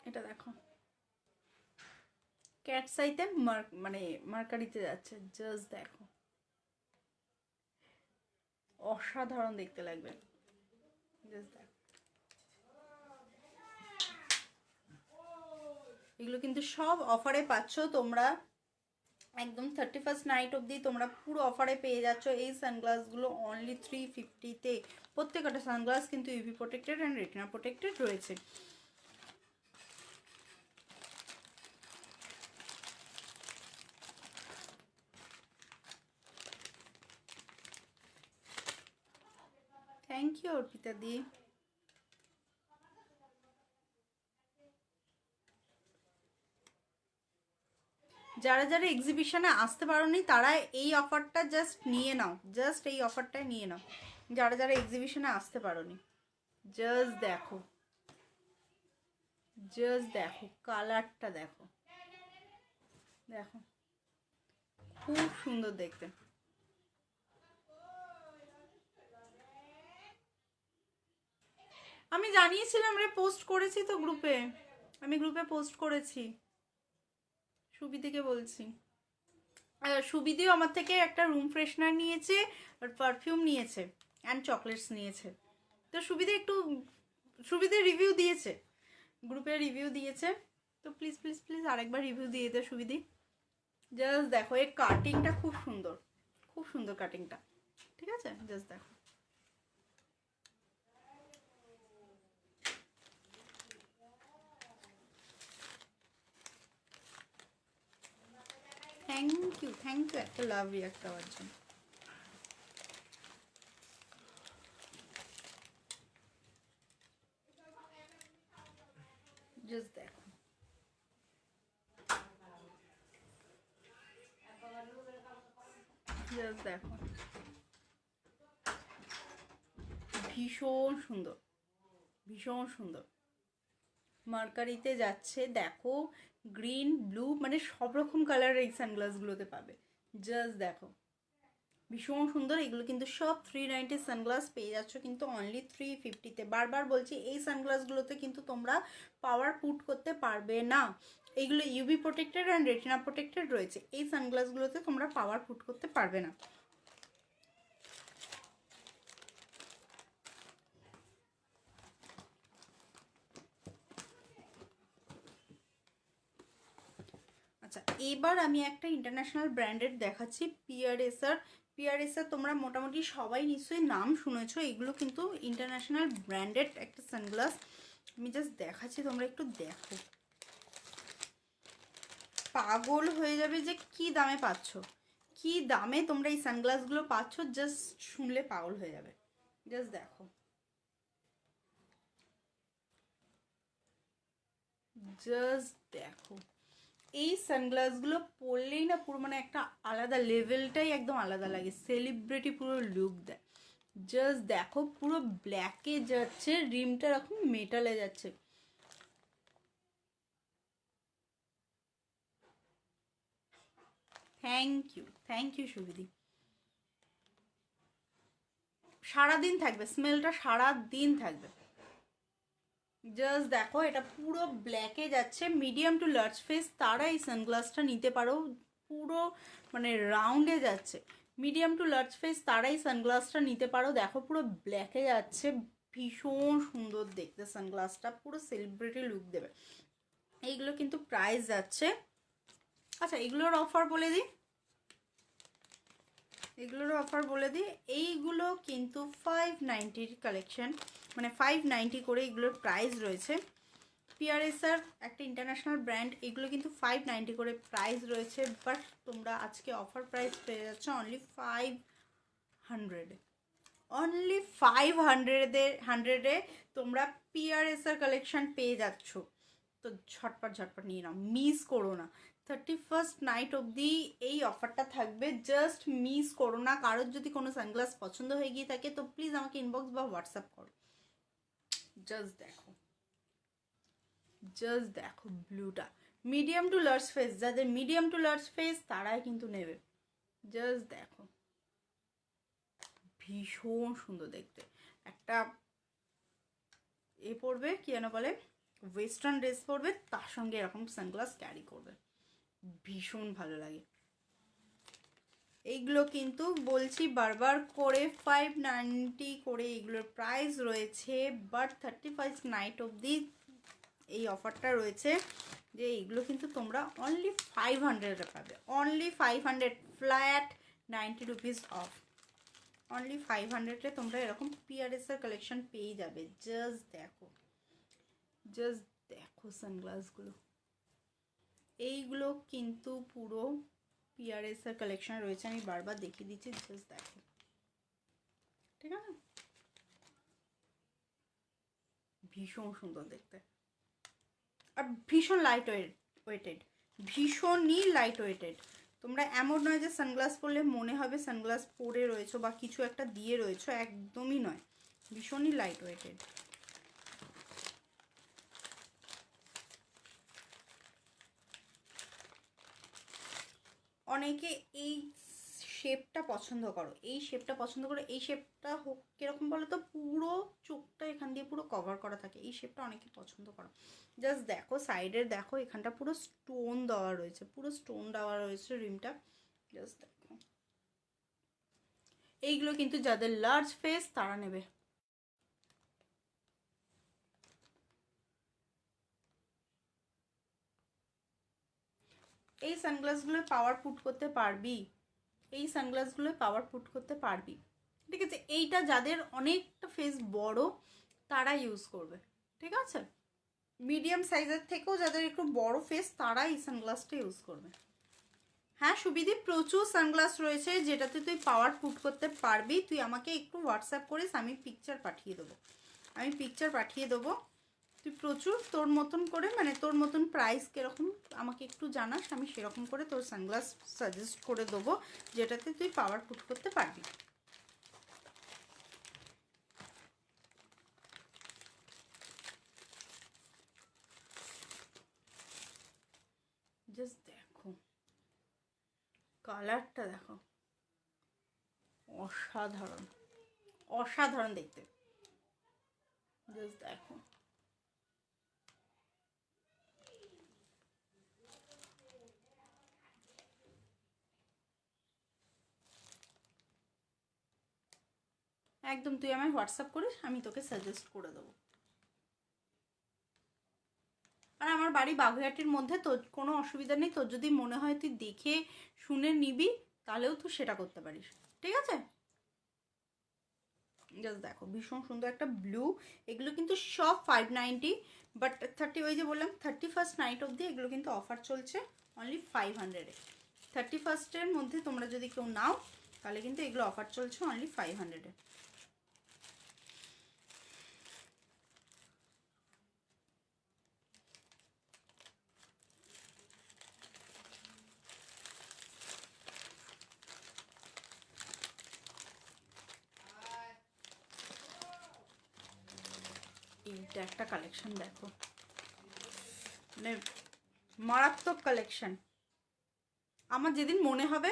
এটা দেখো, ক্যাট সাইতে মানে মার্কারিতে যাচ্ছে। জাস্ট দেখো, অসাধারণ দেখতে লাগবে। জাস্ট দেখো, এগুলো কিন্তু সব অফারে পাচ্ছ তোমরা, একদম 31 নাইট অবধি তোমরা পুরো অফারে পেয়ে যাচ্ছ এই সানগ্লাসগুলো অনলি 350-তে। প্রত্যেকটা সানগ্লাস কিন্তু UV protected and retina protected রয়েছে। থ্যাংক ইউ অর্পিতা দি। যারা যারা এক্সিবিশনে আসতে পারোনি তারা এই অফারটা জাস্ট নিয়ে নাও, জাস্ট এই অফারটা নিয়ে নাও, যারা যারা এক্সিবিশনে আসতে পারোনি। জাস্ট দেখো, জাস্ট দেখো, কালারটা দেখো, দেখো খুব সুন্দর দেখতে। আমি জানিয়েছিলাম রে, পোস্ট করেছি তো গ্রুপে, আমি গ্রুপে পোস্ট করেছি। সুবিদিকে বলছি, সুবিদিও আমার থেকে একটা রুম ফ্রেশনার নিয়েছে, আর পারফিউম নিয়েছে, অ্যান্ড চকলেটস নিয়েছে। তো সুবিধা একটু, সুবিধা রিভিউ দিয়েছে, গ্রুপে রিভিউ দিয়েছে, তো প্লিজ প্লিজ প্লিজ আরেকবার রিভিউ দিয়ে দে সুবিধি। জাস্ট দেখো, এই কাটিংটা খুব সুন্দর, খুব সুন্দর কাটিংটা, ঠিক আছে? জাস্ট দেখো, থ্যাংক ইউ একটা লাভ রিয়াক্ট দেওয়ার জন্য। জাস্ট দেখো, জাস্ট দেখো, ভীষণ সুন্দর, ভীষণ সুন্দর। মার্কারিতে যাচ্ছে, দেখো গ্রিন ব্লু মানে সব রকম কালার এই সানগ্লাসগুলোতে পাবে। জাস্ট দেখো, ভীষণ সুন্দর। এগুলো কিন্তু সব 390 সানগ্লাস পেয়ে যাচ্ছ কিন্তু অনলি 350-তে। বারবার বলছি এই সানগ্লাসগুলোতে কিন্তু তোমরা পাওয়ার পুট করতে পারবে না। এইগুলো UV protected and retina protected রয়েছে, এই সানগ্লাসগুলোতে তোমরা পাওয়ার পুট করতে পারবে না। আচ্ছা, এবার আমি একটা ইন্টারন্যাশনাল ব্র্যান্ডেড দেখাচ্ছি, পিআরএসআর তোমরা মোটামুটি সবাই নিশ্চয়ই নাম শুনেছো। এগুলো কিন্তু ইন্টারন্যাশনাল ব্র্যান্ডেড একটা সানগ্লাস। আমি জাস্ট দেখাচ্ছি, তোমরা একটু দেখো, পাগল হয়ে যাবে যে কি দামে পাচ্ছ, কি দামে তোমরা এই সানগ্লাসগুলো পাচ্ছ, জাস্ট শুনলে পাগল হয়ে যাবে। জাস্ট দেখো, জাস্ট দেখো, এই সানগ্লাসগুলো পরলেই না পুরো মানে একটা আলাদা লেভেলটাই একদম আলাদা লাগে, সেলিব্রিটি পুরো লুক দেয়। জাস্ট দেখো, পুরো ব্ল্যাকে যাচ্ছে, রিমটা এরকম মেটালে যাচ্ছে। থ্যাংক ইউ সুবিধি। সারাদিন থাকবে, স্মেলটা সারাদিন থাকবে। জাস্ট দেখো, এটা পুরো ব্ল্যাকে যাচ্ছে, মিডিয়াম টু লার্জ ফেস তারা এই সানগ্লাসটা নিতে পারো। পুরো মানে রাউন্ডে যাচ্ছে, মিডিয়াম টু লার্জ ফেস তারা এই সানগ্লাসটা নিতে পারো। দেখো পুরো ব্ল্যাকে যাচ্ছে, ভীষণ সুন্দর দেখতে সানগ্লাসটা, পুরো সেলিব্রিটি লুক দেবে। এইগুলো কিন্তু প্রাইস যাচ্ছে, আচ্ছা এগুলোর অফার বলে দিই, এইগুলো কিন্তু 590 কালেকশন, মানে 590 করে এগুলোর প্রাইস রয়েছে। পিআরএসআর একটা ইন্টারন্যাশনাল ব্র্যান্ড, এগুলো কিন্তু 590 করে প্রাইস রয়েছে, বাট তোমরা আজকে অফার প্রাইস পেয়ে যাচ্ছ অনলি 500, অনলি 500-এ তোমরা পিআরএসআর কালেকশন পেয়ে যাচ্ছ। তো ঝটপট নিয়ে নাও, মিস করো না। 31st নাইট অবধি এই অফারটা থাকবে, জাস্ট মিস করো না। কারোর যদি কোনো সানগ্লাস পছন্দ হয়ে গিয়ে থাকে তো প্লিজ আমাকে ইনবক্স বা হোয়াটসঅ্যাপ করো। জাস্ট দেখো, জাস্ট দেখো ব্লুটা, মিডিয়াম টু লার্জ ফেস, যাদের মিডিয়াম টু লার্জ ফেস তারাই কিন্তু নেবে। জাস্ট দেখো, ভীষণ সুন্দর দেখতে। একটা এ পরবে, কি যেন বলে, ওয়েস্টার্ন ড্রেস পরবে, তার সঙ্গে এরকম সানগ্লাস ক্যারি করবে, ভীষণ ভালো লাগে। এইগুলো কিন্তু বলছি বারবার করে 590 করে এগুলোর প্রাইস রয়েছে, বাট 31st নাইট অবধি এই অফারটা রয়েছে যে এইগুলো কিন্তু তোমরা অনলি 500-এ পাবে, only 500, flat 90 rupees off. Only 500-এ তোমরা এরকম পিআরএসআর কালেকশন পেয়ে যাবে। জাস্ট দেখো, জাস্ট দেখো সানগ্লাসগুলো, এইগুলো কিন্তু পুরো পিআরএসআর কালেকশন রয়েছে, আমি বারবার দেখিয়ে দিচ্ছি। জাস্ট দেখো, ঠিক আছে, ভীষণ সুন্দর দেখতে, আর ভীষণ ওয়েটেড, ভীষণই লাইট ওয়েটেড। তোমরা এমন নয় যে সানগ্লাস পরলে মনে হবে সানগ্লাস পরে রয়েছো বা কিছু একটা দিয়ে রয়েছো, একদমই নয়, ভীষণই লাইট ওয়েটেড। অনেকে এই শেপটা পছন্দ করো, এই শেপটা পছন্দ করো, এই শেপটা হোক কিরকম বলো তো, পুরো চোখটা এখান দিয়ে পুরো কভার করা থাকে, এই শেপটা অনেকে পছন্দ করো। জাস্ট দেখো সাইডের, দেখো এখানটা পুরো স্টোন দেওয়া রয়েছে, পুরো স্টোন দেওয়া রয়েছে রিমটা। জাস্ট দেখো, এইগুলো কিন্তু যাদের লার্জ ফেস তারা নেবে। এই সানগ্লাসগুলো পাওয়ার পুট করতে পারবি, এই সানগ্লাসগুলো পাওয়ার পুট করতে পারবি, ঠিক আছে। এইটা যাদের অনেকটা ফেস বড় তারা ইউজ করবে, ঠিক আছে। মিডিয়াম সাইজের থেকেও যাদের একটু বড় ফেস তারা এই সানগ্লাসটা ইউজ করবে। হ্যাঁ সুবিধি, প্রচুর সানগ্লাস রয়েছে যেটাতে তুই পাওয়ার পুট করতে পারবি। তুই আমাকে একটু হোয়াটসঅ্যাপ করিস, আমি পিকচার পাঠিয়ে দেবো। তুই প্রচুর তোর মতন করে, মানে তোর মতন প্রাইস কীরকম আমাকে একটু জানাস, আমি সেরকম করে তোর সানগ্লাস সাজেস্ট করে দেবো যেটাতে তুই পাওয়ার পুট করতে পারবি। জাস্ট দেখো কালারটা, দেখো অসাধারণ, অসাধারণ দেখতে। জাস্ট দেখো, একদম তুই আমায় হোয়াটসঅ্যাপ করিস, আমি তোকে সাজেস্ট করে দেবো। আর আমার বাড়ি বাগুইআটির মধ্যে, তোর কোনো অসুবিধা নেই। তোর যদি মনে হয় তুই দেখে শুনে নিবি তাহলেও তুই সেটা করতে পারিস, ঠিক আছে? জাস্ট দেখো ভীষণ সুন্দর একটা ব্লু। এগুলো কিন্তু সব 590, বাট 30, ওই যে বললাম 31st নাইট অবধি এগুলো কিন্তু অফার চলছে অনলি 500-এ। 31st-এর মধ্যে তোমরা যদি কেউ নাও তাহলে কিন্তু এগুলো অফার চলছে অনলি 500-এ। এইটা একটা কালেকশন দেখো, মানে মারাত্মক কালেকশন। আমার যেদিন মনে হবে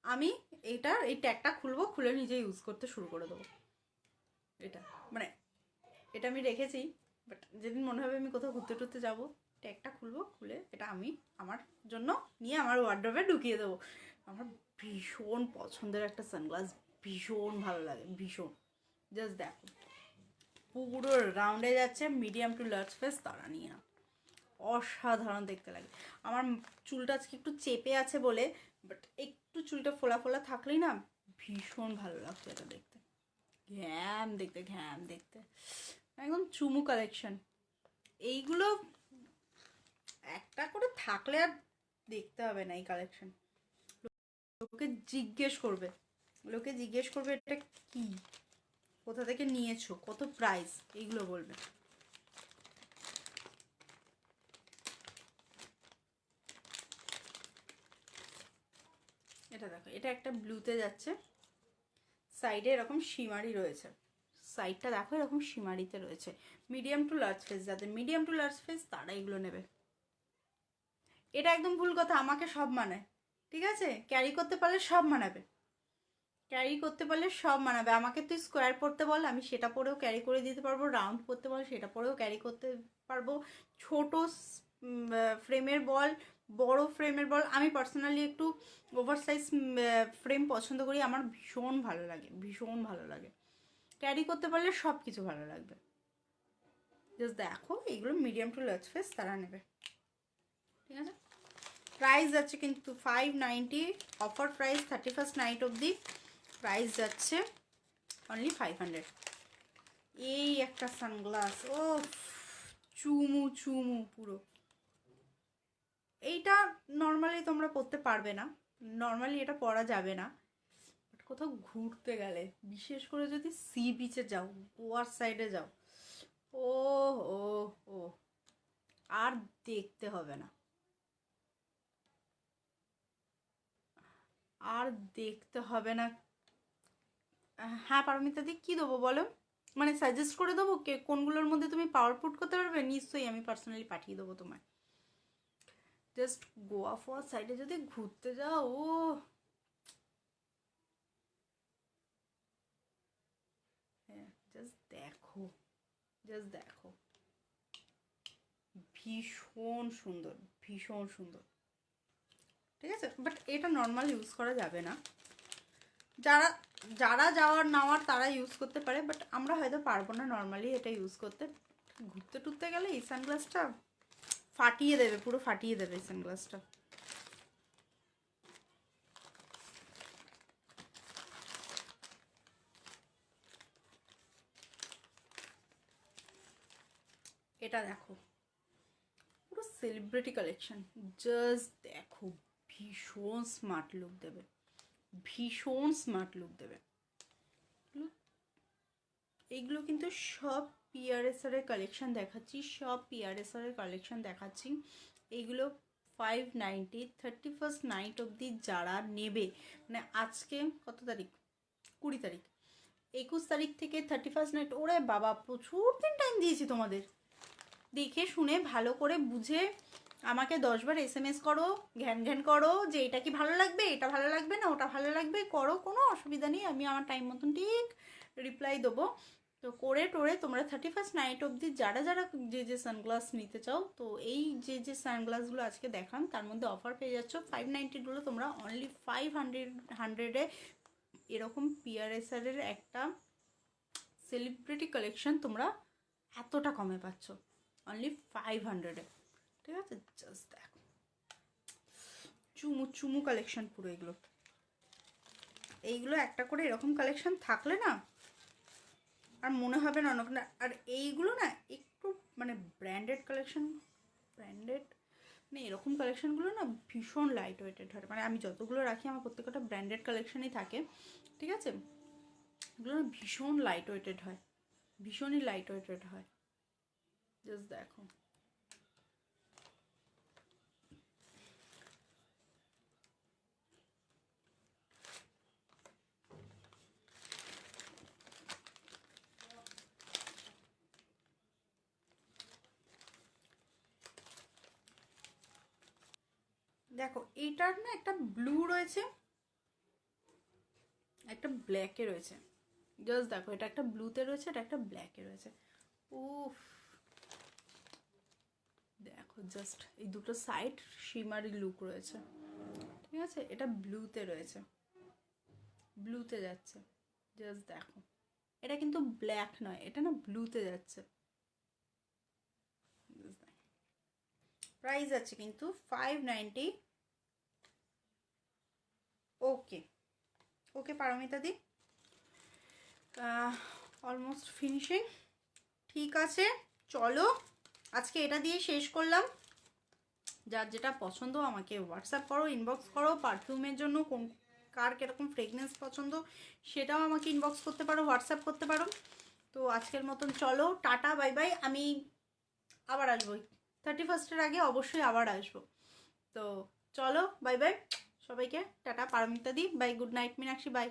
আমি এই ট্যাগটা খুলবো, খুলে নিজে ইউজ করতে শুরু করে দেবো। এটা মানে এটা আমি রেখেছি, বাট যেদিন মনে হবে আমি কোথাও ঘুরতে টুরতে যাবো, ট্যাগটা খুলবো, খুলে এটা আমি আমার জন্য নিয়ে আমার ওয়ার্ড্রোবে ঢুকিয়ে দেবো। আমার ভীষণ পছন্দের একটা সানগ্লাস, ভীষণ ভালো লাগে, ভীষণ। জাস্ট দেখো পুরো রাউন্ডে যাচ্ছে, মিডিয়াম টু লার্জ ফেস তারা নিয়ে না, অসাধারণ দেখতে লাগে। আমার চুলটা আজকে একটু চেপে আছে বলে, বাট একটু চুলটা ফোলা ফোলা থাকলেই না ভীষণ ভালো লাগছে এটা দেখতে, ঘ্যাম দেখতে একদম চুমু কালেকশন। এইগুলো একটা করে থাকলে আর দেখতে হবে না এই কালেকশন। লোকে জিজ্ঞেস করবে এটা কি, কোথা থেকে নিয়েছো, কত প্রাইস, এইগুলো বলবে। এটা দেখো, এটা একটা ব্লুতে যাচ্ছে, সাইডে এরকম শিমারি রয়েছে, সাইডটা দেখো এরকম শিমারিতে রয়েছে। মিডিয়াম টু লার্জ ফেস, যাদের মিডিয়াম টু লার্জ ফেস তারা এগুলো নেবে। এটা একদম ভুল কথা, আমাকে সব মানায়, ঠিক আছে? ক্যারি করতে পারলে সব মানাবে, আমাকে তুই স্কোয়ার পরতে বল, আমি সেটা পরেও ক্যারি করে দিতে পারবো। রাউন্ড পরতে বল, সেটা পরেও ক্যারি করতে পারবো। ছোট ফ্রেমের বল, বড় ফ্রেমের বল, আমি পার্সোনালি একটু ওভার সাইজ ফ্রেম পছন্দ করি, আমার ভীষণ ভালো লাগে। ক্যারি করতে পারলে সব কিছু ভালো লাগবে। জাস্ট দেখো এগুলো মিডিয়াম টু লার্জ ফেস তারা নেবে, ঠিক আছে? প্রাইস যাচ্ছে কিন্তু 590, অফার প্রাইস 31st নাইট অবধি প্রাইস যাচ্ছে অনলি 500। এই একটা সানগ্লাস, ও চুমু পুরো। এইটা নর্মালি তোমরা পরতে পারবে না, নর্মালি এটা পরা যাবে না, বাট কোথাও ঘুরতে গেলে, বিশেষ করে যদি সি বিচে যাও, গোয়ার সাইডে যাও, ও ও ও আর দেখতে হবে না, আর দেখতে হবে না। হ্যাঁ পারমিতা দি, কী দেবো বলো, মানে সাজেস্ট করে দেবো কে কোনগুলোর মধ্যে তুমি পাওয়ার পুট করতে পারবে? নিশ্চয়ই আমি পার্সোনালি পাঠিয়ে দেবো তোমায়। জাস্ট গোয়া ফোয়া সাইডে যদি ঘুরতে যাও, ও হ্যাঁ জাস্ট দেখো ভীষণ সুন্দর, ঠিক আছে? বাট এটা নর্মাল ইউজ করা যাবে না, যারা যারা যাওয়ার নেওয়ার তারা ইউজ করতে পারে, বাট আমরা হয়তো পারবো না নর্মালি এটা ইউজ করতে। ঘুরতে টুরতে গেলে এই সানগ্লাসটা ফাটিয়ে দেবে, পুরো ফাটিয়ে দেবে এই সানগ্লাসটা। এটা দেখো পুরো সেলিব্রিটি কালেকশন, জাস্ট দেখো ভীষণ স্মার্ট লুক দেবে, ভীষণ স্মার্ট লুক দেবে। এইগুলো কিন্তু সব পিআরএসআর এর কালেকশন দেখাচ্ছি, সব পিআরএসআর এর কালেকশন দেখাচ্ছি। এইগুলো 590, 31st নাইট অবধি যারা নেবে, মানে আজকে কত তারিখ, 20 তারিখ, 21 তারিখ থেকে 31st নাইট, ওরে বাবা প্রচুর দিন টাইম দিয়েছি তোমাদের। দেখে শুনে ভালো করে বুঝে আমাকে 10 বার SMS করো, ঘ্যান ঘ্যান করো যে এটা কি ভালো লাগবে, এটা ভালো লাগবে না, ওটা ভালো লাগবে, করো, কোনো অসুবিধা নেই, আমি আমার টাইম মতন ঠিক রিপ্লাই দেবো। তো করে টোরে তোমরা 31st নাইট অবধি যারা যারা যে সানগ্লাস নিতে চাও, তো এই যে সানগ্লাসগুলো আজকে দেখান তার মধ্যে অফার পেয়ে যাচ্ছ। 590গুলো তোমরা অনলি 500-এ এরকম পিআরএসআর-এর একটা সেলিব্রিটি কালেকশন তোমরা এতটা কমে পাচ্ছ, অনলি 500-এ। ঠিক আছে, জাস্ট দেখো চুমু চুমু কালেকশন পুরো এগুলো। এইগুলো একটা করে এরকম কালেকশন থাকলে না আর মনে হবে না অনেক না। আর এইগুলো না একটু মানে ব্র্যান্ডেড কালেকশন, ব্র্যান্ডেড মানে এরকম কালেকশনগুলো না ভীষণ লাইট ওয়েটেড হয়। মানে আমি যতগুলো রাখি আমার প্রত্যেকটা ব্র্যান্ডেড কালেকশনই থাকে, ঠিক আছে। এগুলো না ভীষণ লাইট ওয়েটেড হয়, ভীষণই লাইট ওয়েটেড হয়। জাস্ট দেখো, দেখো এইটার না একটা ব্লু রয়েছে, একটা ব্ল্যাকে রয়েছে। জাস্ট দেখো, এটা একটা ব্লুতে রয়েছে, এটা একটা ব্ল্যাকে রয়েছে। উফ, দেখো জাস্ট এই দুটো সাইড শিমারি লুক রয়েছে, ঠিক আছে। এটা ব্লুতে রয়েছে, ব্লুতে যাচ্ছে। জাস্ট দেখো, এটা কিন্তু ব্ল্যাক নয়, এটা না ব্লুতে যাচ্ছে। প্রাইস আছে কিন্তু 590। ওকে ওকে পারমিতা দি, অলমোস্ট ফিনিশিং। ঠিক আছে, চলো আজকে এটা দিয়ে শেষ করলাম। যার যেটা পছন্দ আমাকে হোয়াটসঅ্যাপ করো, ইনবক্স করো। পারফিউমের জন্য কোন কার কীরকম ফ্রেগনেন্স পছন্দ সেটাও আমাকে ইনবক্স করতে পারো, হোয়াটসঅ্যাপ করতে পারো। তো আজকের মতন চলো, টাটা, বাই বাই। আমি আবার আসবো 31st-এর আগে, অবশ্যই আবার আসবো। তো চলো, বাই বাই সবাইকে, tata. Paromita di bye, good night. Meenakshi by.